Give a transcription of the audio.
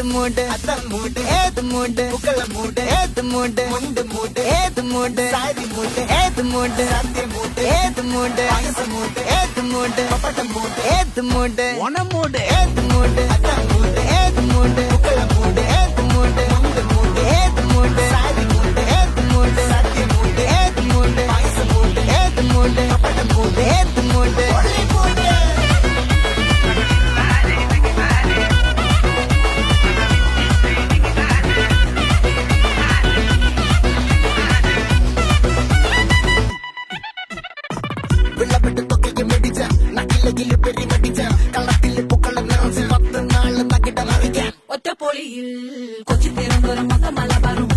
ஏத்து மூடு அதான் மூடு ஏத்து மூடு புக்கல மூடு ஏத்து மூடு முண்டு மூடு ஏத்து மூடு சாரி மூடு ஏத்து மூடு சத்திய மூடு ஏத்து மூடு பாயச மூடு ஏத்து மூடு பப்பட்ட மூடு ஏத்து மூடு ஒன மூடு ஏத்து மூடு அதான் மூடு ஏத்து மூடு புக்கல மூடு ஏத்து மூடு முண்டு மூடு ஏத்து மூடு சாரி மூடு ஏத்து மூடு சத்திய மூடு ஏத்து மூடு பாயச மூடு ஏத்து மூடு பப்பட்ட மூடு ஏத்து மூடு ஒளி மூடு വിളവിട്ട് തൊക്കെ മെടിച്ച നക്കിലകില് പെരി മടിച്ച കളത്തില് പൂക്കള നിറച്ച് 10 നാള് നക്കിട്ട മറിക്കാൻ ഒറ്റപ്പൊളിയിൽ കൊച്ചി തിരുവനന്തപുരം മൊത്തം മലബാറും